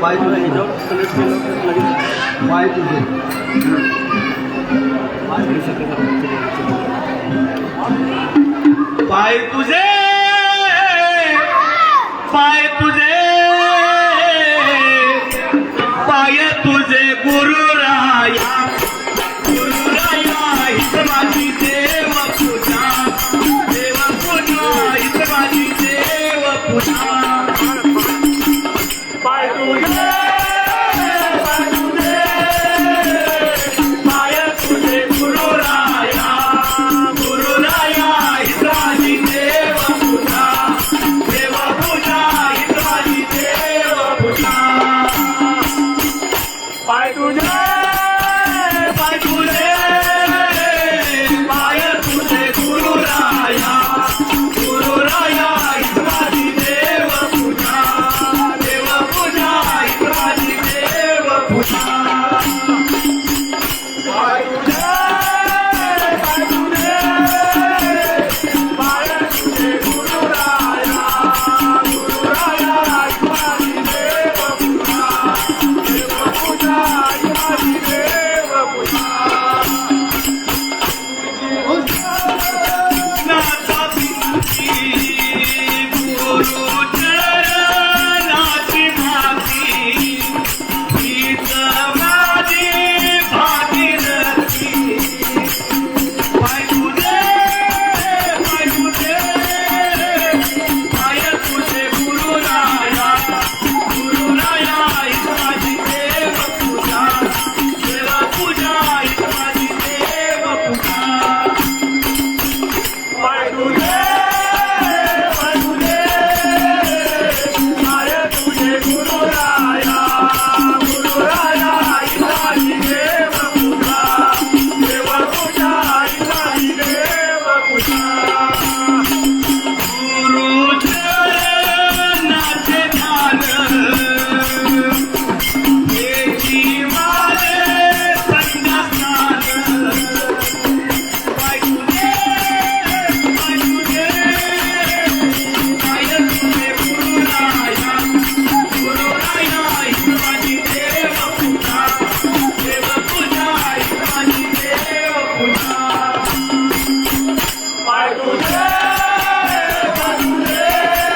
पाय तुझे पाय तुझे पाय तुझे पाय तुझे पाय तुझे गुरुराया गुरुराया हित माझी देव पूजा देव पूजा हित माझी देव पूजा पाय तुझे पाय तुझे गुरुराया गुरुराया हित माझी देव पूजा देव पूजा हित माझी देव पूजा पाय तुझे पाय तुझे पाय तुझे गुरुराया गुरुराया हित माझी देव पूजा देव पूजा हित माझी देव पूजा पाय तुझे पाय तुझे पाय तुझे गुरुराया गुरुराया हित माझी देव पूजा देव पूजा हित माझी देव पूजा नाथा बिंदी गुरु चरणाची भाती हीच माझी भागीरथी पाय तुझे पाय तुझे पाय तुझे गुरुराया गुरुराया हित माझी देव पूजा देव पूजा हित माझी देव पूजा पाय तुझे पाय तुझे पाय तुझे गुरुराया गुरुराया हित माझी देव पूजा देव पूजा हित माझी देव पूजा गुरु चरणाचे ध्यान हेची माझे संध्यास्नान पाय तुझे पाय तुझे पाय तुझे गुरुराया गुरुराया हित माझी देव पूजा देव पूजा हित माझी देव पूजा पाय तुझे पाय तुझे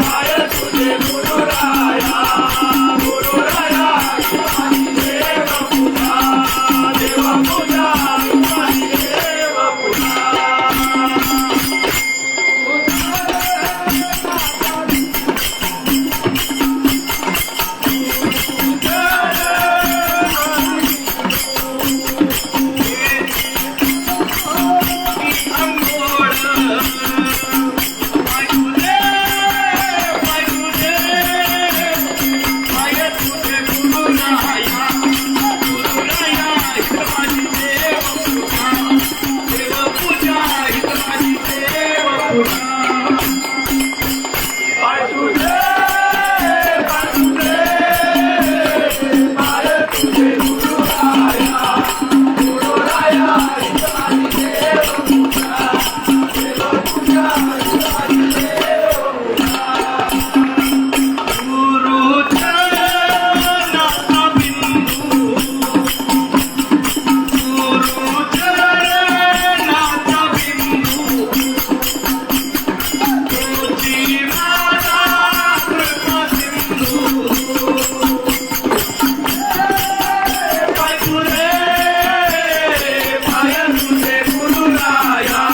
पाय तुझे गुरुराया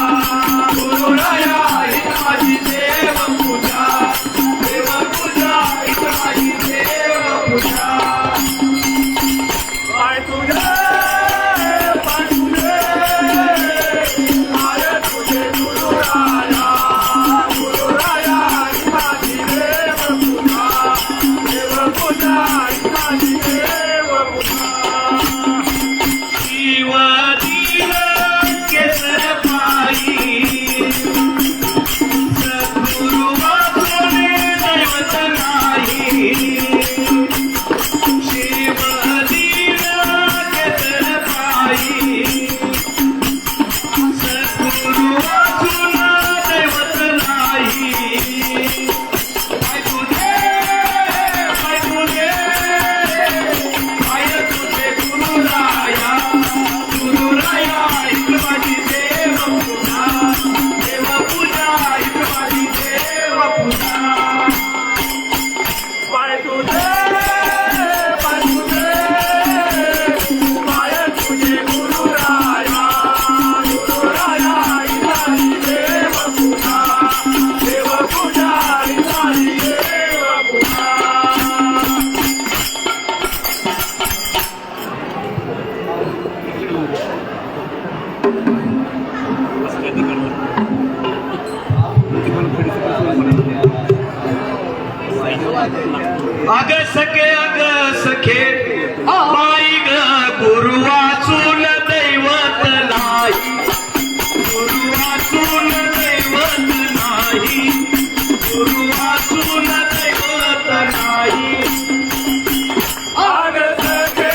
गुरुराया हित माझी देव पूजा देव पूजा हित माझी देव पूजा अग सखे बाई ग गुरु वाचून दैवत नाही, गुरु वाचून दैवत नाही, गुरु वाचून दैवत नाही. अग सखे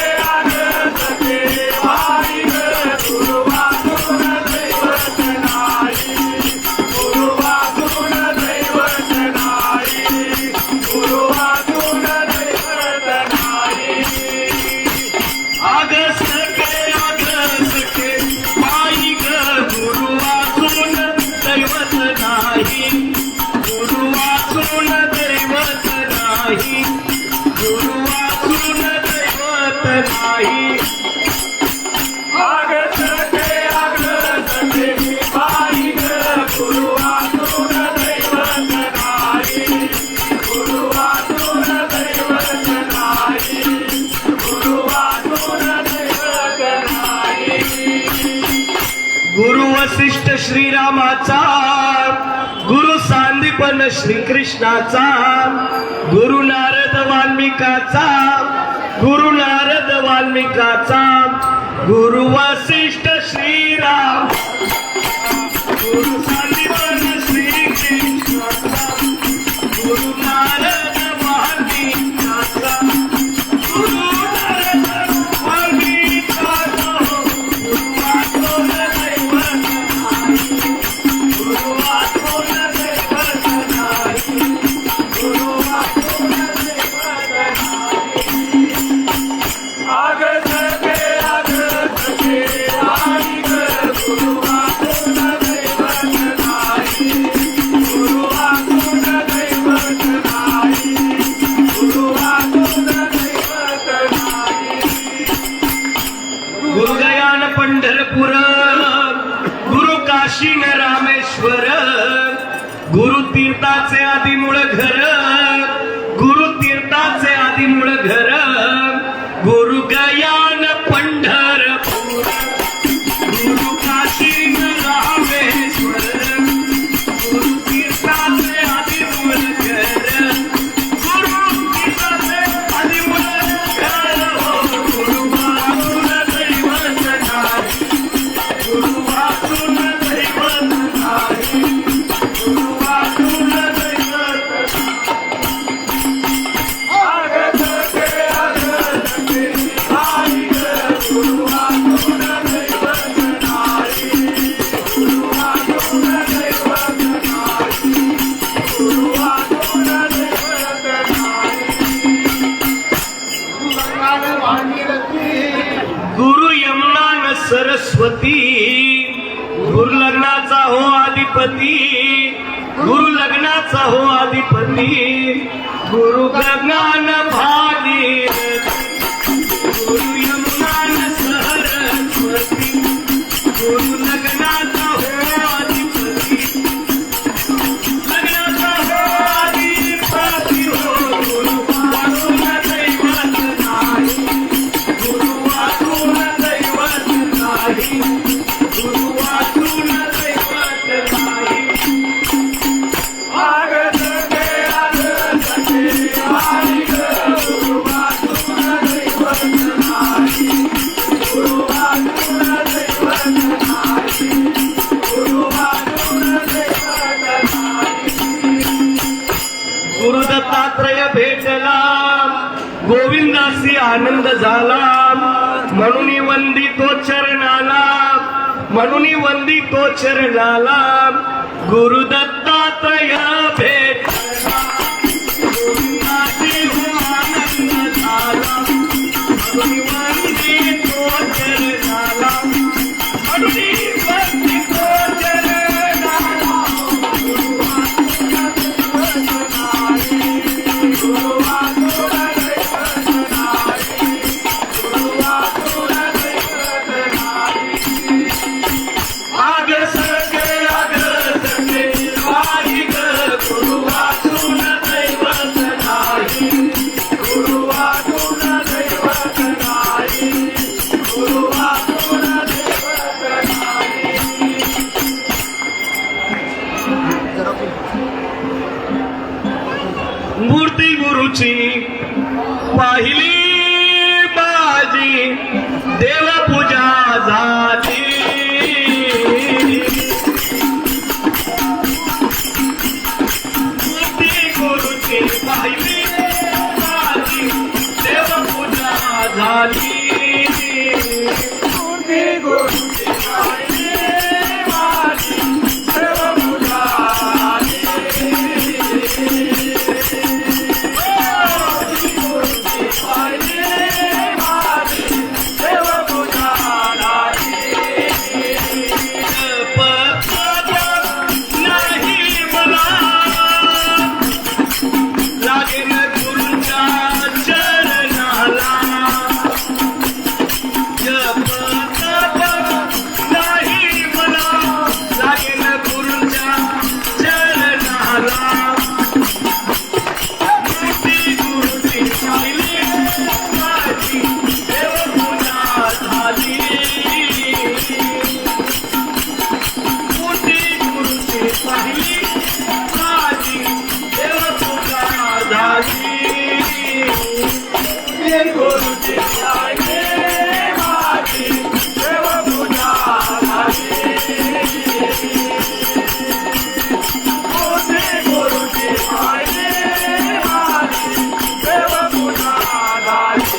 बाई ग गुरु वाचून दैवत नाही, गुरु वाचून दैवत नाही, गुरु वाचून दैवत नाही. अग सखे बाई ग गुरु वाचून दैवत नाही, गुरु वाचून दैवत नाही, गुरु वाचून दैवत नाही. अग सखे बाई ग गुरु वाचून दैवत नाही, गुरु वाचून दैवत नाही, गुरु वाचून दैवत नाही. गुरु वसिष्ठ श्रीरामाचा, गुरु सांदीपन श्रीकृष्णाचा, गुरु नारद वाल्मिकाचा, गुरु नारद वाल्मिकाचा, गुरु वसिष्ठ श्रीराम, गुरु सांदीपन श्रीकृष्णाचा, गुरु नारद वाल्मिकाचा, गुरु नारद वाल्मिकाचा, गुरु वाचून दैवत नाही, गुरु वाचून दैवत नाही, गुरु वाचून दैवत नाही. अग सखे बाई ग गुरु वाचून दैवत नाही, गुरु वाचून दैवत नाही, गुरु वाचून दैवत नाही. गुरु गयान पंढरपूर, गुरु काशी न रामेश्वर, गुरु तीर्थाचे आदिमूळ घर, गुरु तीर्थाचे आदिमूळ घर, गुरु गयान पंढरपूर, गुरु काशी न रामेश्वर, गुरु तीर्थाचे आदिमूळ घर, गुरु तीर्थाचे आदिमूळ घर. गुरु वाचून दैवत नाही, गुरु वाचून दैवत नाही, गुरु वाचून दैवत नाही. अग सखे बाई ग गुरु वाचून दैवत नाही, गुरु वाचून दैवत नाही, गुरु वाचून दैवत नाही. गुरु यमुना न सरस्वती, गुरु लग्नाचा हो अधिपती, गुरु लग्नाचा हो अधिपती, गुरु गगन भागीरथी, गुरु यमुना न सरस्वती, गुरु लग्नाचा हो अधिपती, लग्नाचा हो अधिपती हो. गुरु वाचून दैवत नाही, गुरु वाचून दैवत नाही, गुरु वाचून दैवत नाही. अग सखे बाई ग गुरु वाचून दैवत नाही, गुरु वाचून दैवत नाही, गुरु वाचून दैवत नाही. गुरु दत्तात्रय भेटला, गोविंदासी आनंद झाला, म्हणून वंदितो चरणाला, म्हणून वंदितो चरणाला. गुरु दत्तात्रय भेटला, गोविंदासी हो आनंद झाला, म्हणून वंदितो चरणाला, म्हणून वंदितो चरणाला. गुरु वाचून दैवत नाही, गुरु वाचून दैवत नाही, गुरु वाचून दैवत नाही. अग सखे बाई ग गुरु झाली मूर्ती गुरुची पाहिली माझी देव पूजा झाली मूर्ती गुरुची पाहिली माझी देव पूजा झाली नाही मला लागेल गुरुच्या चरणाला जप नाही मला लागेल गुरुच्या चरणाला मूर्ती गुरुची पाहिली माझी देव पूजा झाली मूर्ती गुरुची पाहिली माझी देव पूजा झाली गुरुची पाहिली माझी देव पूजा झाली मूर्ती गुरुची पाहिली माझी देव पूजा झाली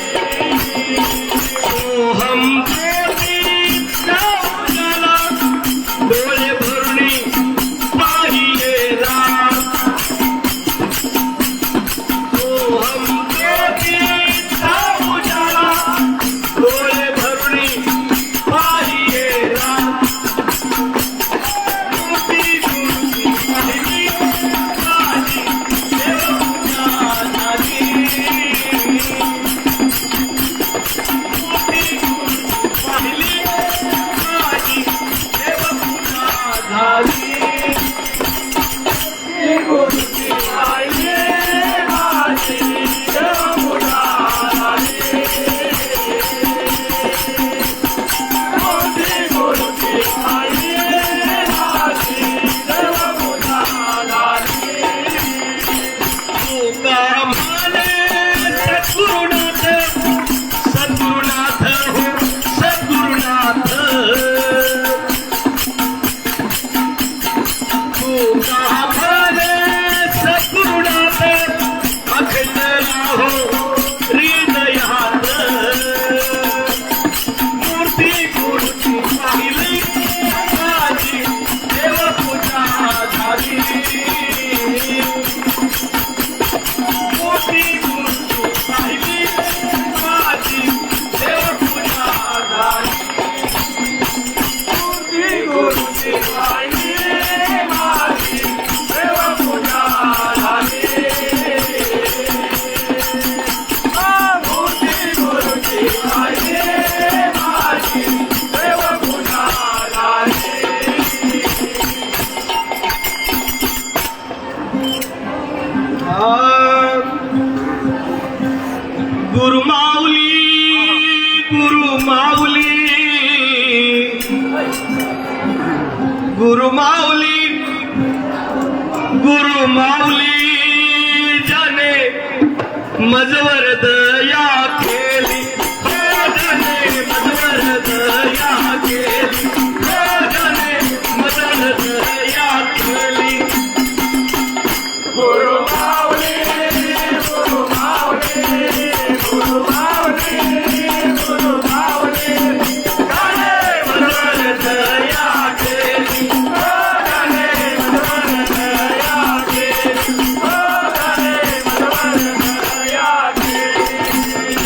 सोहम देवी जाऊला डोळे भरुणी पाहिये राम सोहम देवी जाऊला डोळे भरुणी पाहिये राम मूर्ती गुरुची पाहिली माझी देव पूजा झाली मूर्ती गुरुची पाहिली माझी देव पूजा झाली गुरुची पाहिली माझी देव पूजा झाली मूर्ती गुरुची पाहिली माझी देव पूजा झाली तुकाराम म्हणे सद्गुरुनाथ सद्गुरुनाथ हो सद्गुरुनाथ तुकाराम म्हणे सद्गुरुनाथ अखंडला हो हृदयात मूर्ती गुरुची पाहिली माझी देव पूजा झाली मूर्ती गुरुची पाहिली माझी देव पूजा झाली मूर्ती गुरुची पाहिली माझी देव पूजा झाली मूर्ती गुरुची पाहिली माझी देव पूजा झाली गुरुमाऊली गुरुमाऊली गुरुमाऊली गुरुमाऊली जाने मजवर दया केली हो जाने मजवर दया केली हो जाने मजवर दया केली गुरुमाऊली गुरुमाऊली गुरुमाऊली गुरुमाऊली जाने मजवर दया केली हो जाने मजवर दया केली हो जाने मजवर दया केली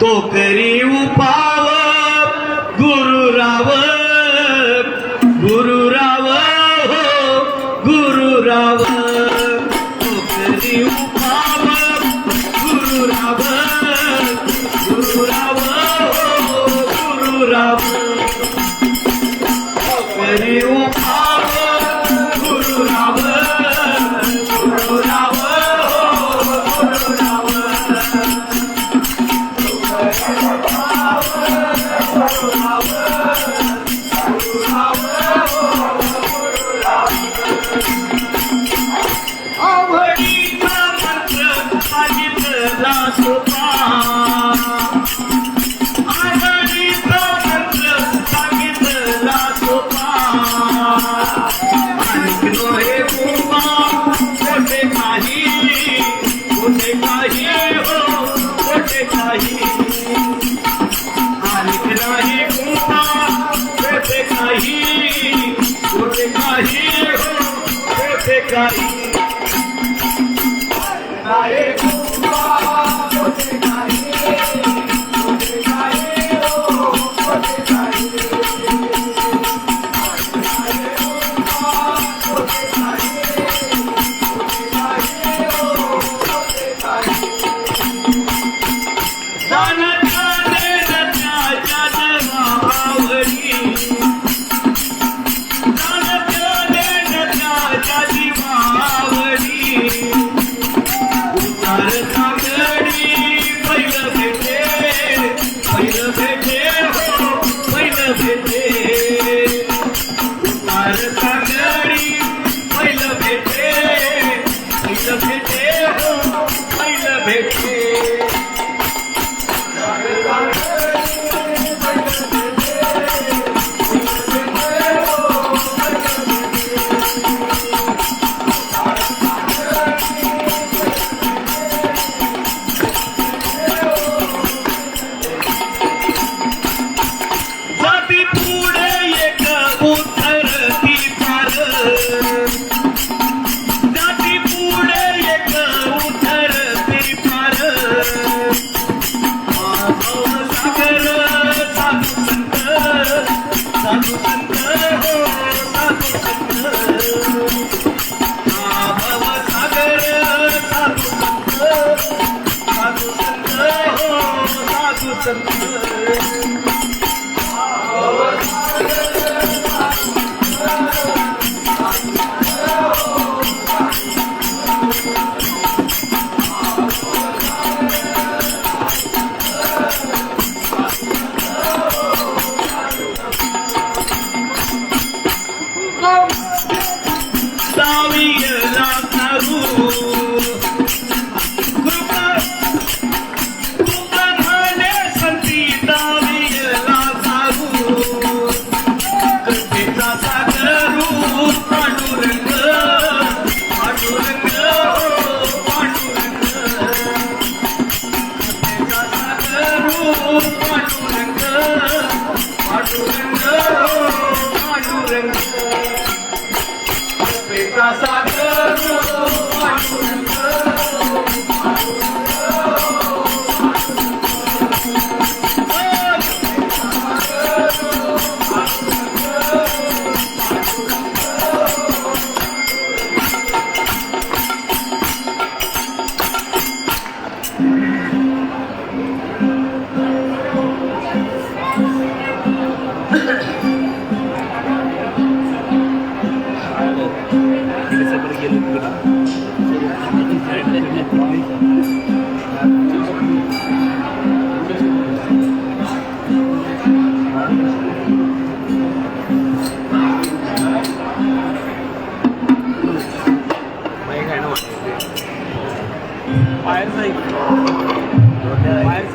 पोखरी उपाव गुरुराव गुरुराव हो गुरुराव पोखरी उपाव गुरुराव गुरुराव हो गुरुराव पोखरी उपाव गुरुराव गुरुराव हो गुरुराव आवडीचा मंत्र सांगितला सोपा आवडीचा मंत्र सांगितला सोपा ऐकलो हे गोपा कोठे काही हो कोठे काही ऐकला हे गोपा कोठे काही हो कोठे काही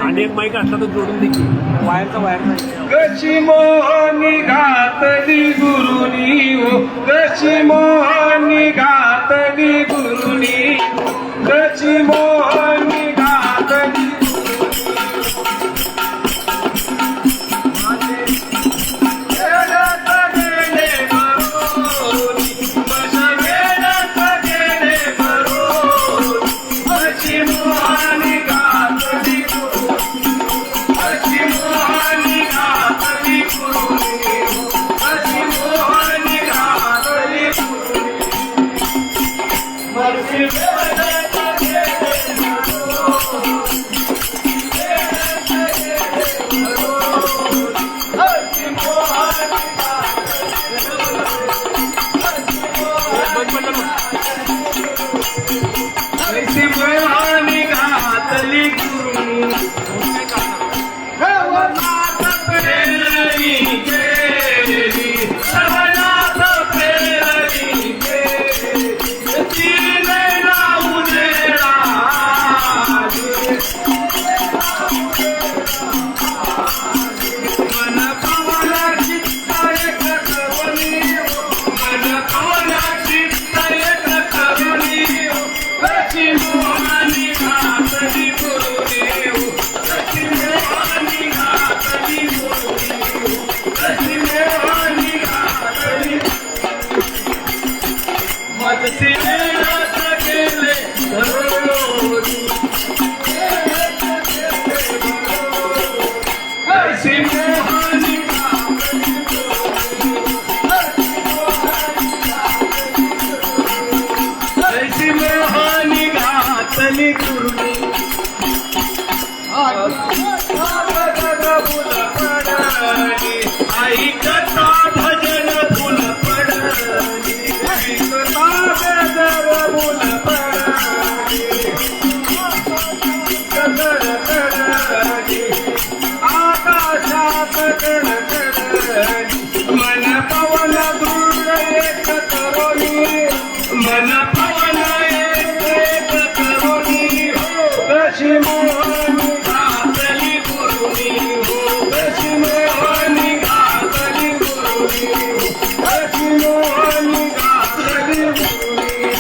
आणि एक माईक असला तर जोडून देखील वायरचा कशी मोहनी घातली गुरुनी हो कशी मोहनी घातली गुरुनी कशी मोहनी घातली गुरुनी ऐकता भजन फुल पडली ऐकता गजर फुल पडली गजर कडली आकाशात कडकडली मन पवन दृढ एक करोनी मन पवन एक करोनी हो कशी मोहनी घातली गुरुनी हो कशी मोहनी घातली गुरुनी हो कशी मोहनी घातली गुरुनी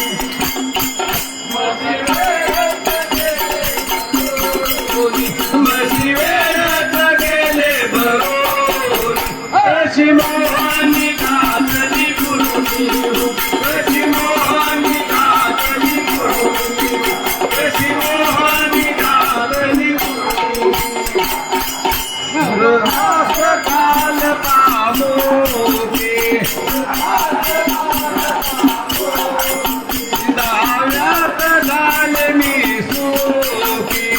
मसी वेळात गेले बरोबर कशी मोहनी घातली गुरुनी हो कशी मोहनी घातली गुरुनी कशी मोहनी घातली गुरुनी काल पामोगे दाव्यात झाले मी सुखी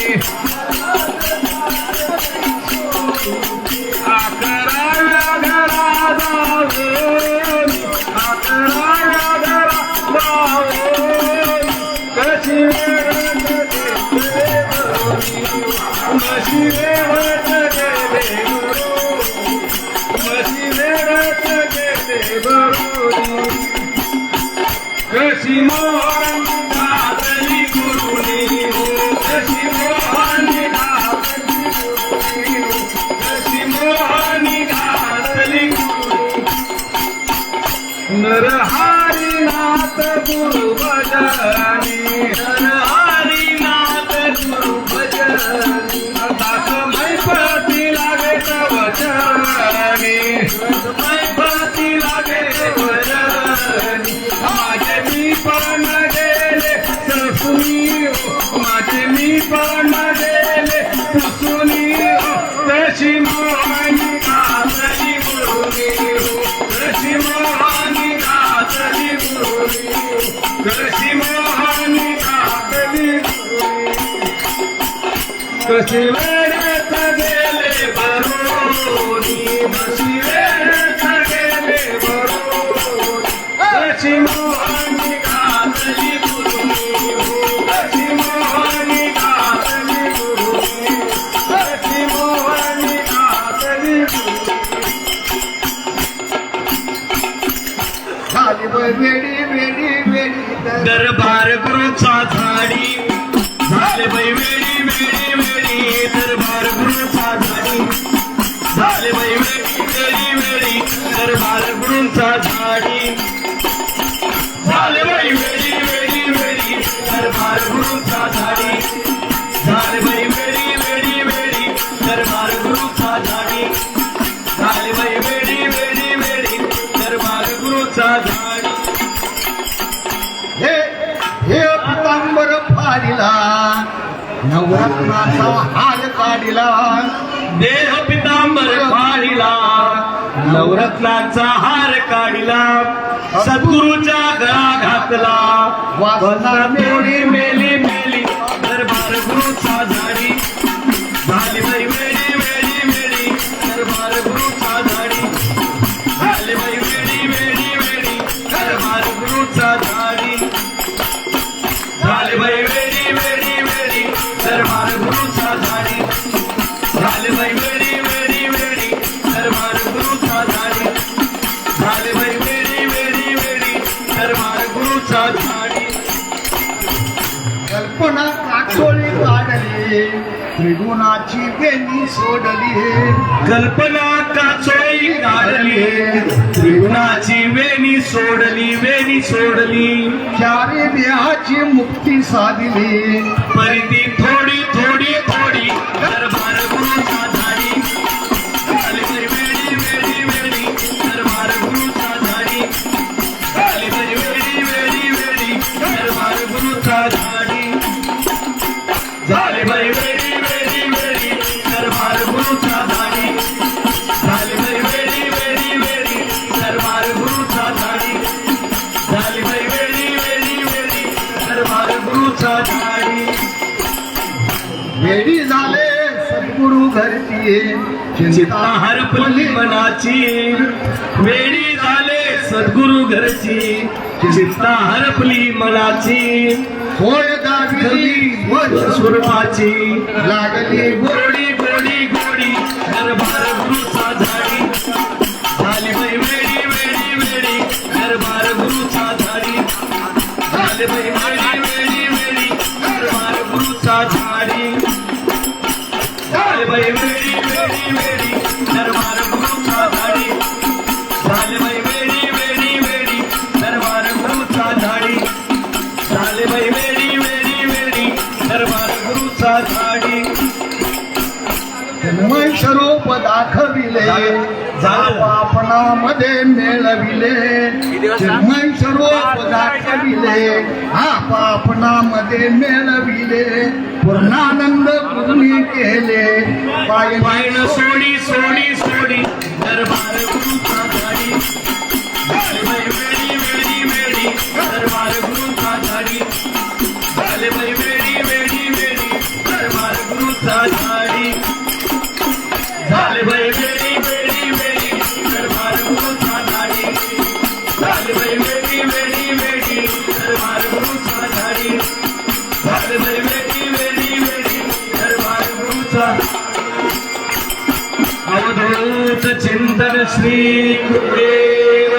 अकराव्या घरा जाऊन अकराव्या घरा जाऊन कशी वेळत गेले कशी वेळत गेले कशी वेळत गेले बरोबर कशी मोहन घातली गुरुनी हो कशी मोहन घातली गुरुनी हो कशी मोहन घातली गुरुनी नरहरिनाथ गुरु भजनी नरहरिनाथ गुरु भजनी दास मैपती लागे तव चरणी मैपती लागे वरणी माझे मी पण गेले ससुनी माझे मी पण गेले ससुनी कशी मोहनी घातली गुरुनी कशी मोहनी घातली गुरुनी कशी मोहनी घातली गुरुनी कशी वेळेत गेले बरोनी कशी वेळेत गेले बरोनी कशी मोहनी घातली गुरुनी कशी मोहनी घातली गुरुनी कशी मोहनी घातली गुरुनी झाली वेडी वेडी वेडी दरबार गुरुचा झाडी झाले बाई वेडी वेडी वेडी दरबार गुरुचा झाडी झाले बाई वेडी वेडी वेडी दरबार गुरुचा झाडी झाले बाई वेडी वेडी वेडी दरबार गुरुचा झाडी झाले बाई वेडी वेडी वेडी दरबार गुरुचा झाडी झाले बाई वेडी वेडी वेडी दरबार गुरुचा झाडी हे हे पितांबर फाडिला नवरत्नाचा हार काढिला देह पितांबर फाडिला नवरत्नाचा हार काढिला सद्गुरूच्या गळा घातला वासना मेली मेली मेली दरबार गुरुचा झाडी झाली बाई वेडी वेडी वेडी दरबार गुरुचा झाडी झाली बाई वेडी वेडी वेडी दरबार गुरुचा झाडी झाली बाई वेडी वेडी वेडी दरबार गुरुचा झाडी झाली बाई वेडी वेडी वेडी दरबार गुरुचा झाडी झाली बाई वेडी वेडी वेडी दरबार गुरुचा झाडी कल्पना काठोळी काढली त्रिगुणाची वेणी सोडली कल्पना काचोळी काढली त्रिगुणाची वेणी सोडली चारी देहाची मुक्ती साधली परिती थोडी थोडी थोडी दरबार गुरुचा झाडी झाली बाई वेडी वेडी वेडी दरबार गुरुचा झाडी झाली बाई वेडी वेडी वेडी दरबार गुरुचा झाडी झाली बाई वेडी वेडी वेडी दरबार गुरुचा झाडी झाली बाई वेडी वेडी वेडी दरबार गुरुचा झाडी झाली बाई वेडी वेडी वेडी दरबार गुरुचा झाडी वेडी झाले सद्गुरु घरची चिंता हरपली मनाची वेडी झाले सद्गुरु घरची चिंता हरपली मनाची होय दाविली स्वरूपाची लागली गोडी गोडी गोडी दरबार गुरुचा झाडी झाली बाई वेडी वेडी वेडी दरबार गुरुचा झाडी झाली बाई वेडी वेडी वेडी दरबार गुरुचा झाडी झाली बाई वेडी वेडी वेडी दरबार गुरुचा झाडी झाली बाई वेडी वेडी वेडी दरबार गुरुचा झाडी झाली बाई वेडी वेडी वेडी दरबार गुरुचा झाडी जन्मय स्वरूप दाखविले आपणामध्ये मेळविले जन्मय स्वरूप दाखविले आपणामध्ये मेळविले पूर्णानंद गुरुनी केले पायन सोडी सोडी सोडी दरबार गुरुचा झाडी झाले बाई वेडी वेडी वेडी दरबार गुरुचा झाडी झाले बाई वेडी वेडी वेडी दरबार गुरुचा झाडी झाले बाई वेडी वेडी वेडी दरबार गुरुचा झाडी झाले बाई वेडी वेडी वेडी दरबार गुरुचा झाडी झाले बाई वेडी वेडी वेडी दरबार गुरुचा अवधूत चिंतन श्री गुरुदेव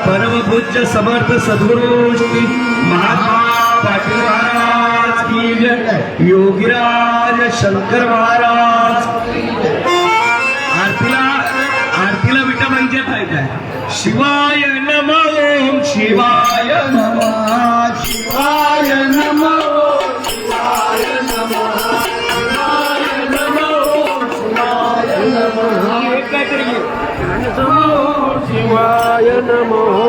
परमपूज्य समर्थ सद्गुरु श्री महात्मा पाटील महाराज की जय योगीराज शंकर महाराज आरतीला विटाबाईचे काय शिवाय नमो ओम शिवाय नमः शिवाय नमः शिवाय नमः शिवाय नमो शिवाय नमः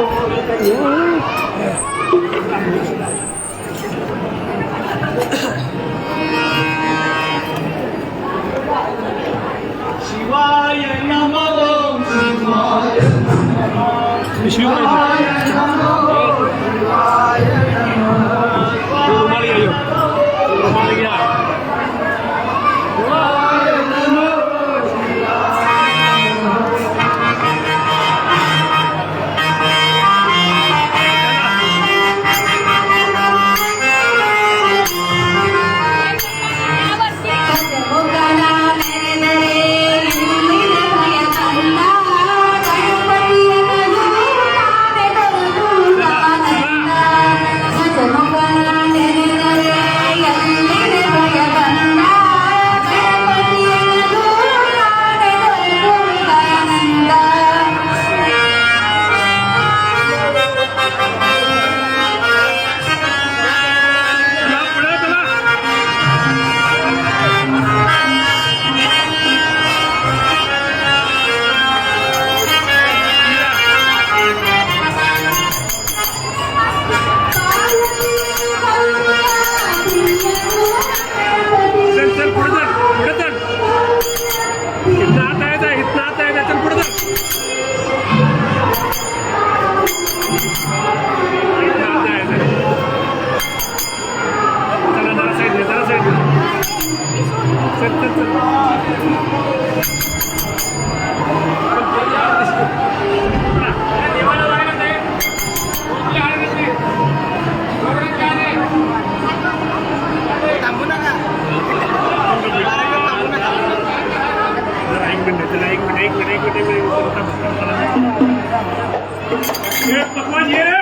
शिवाय नमो शिवाय नमो शिवाय शिवाय पकवान ये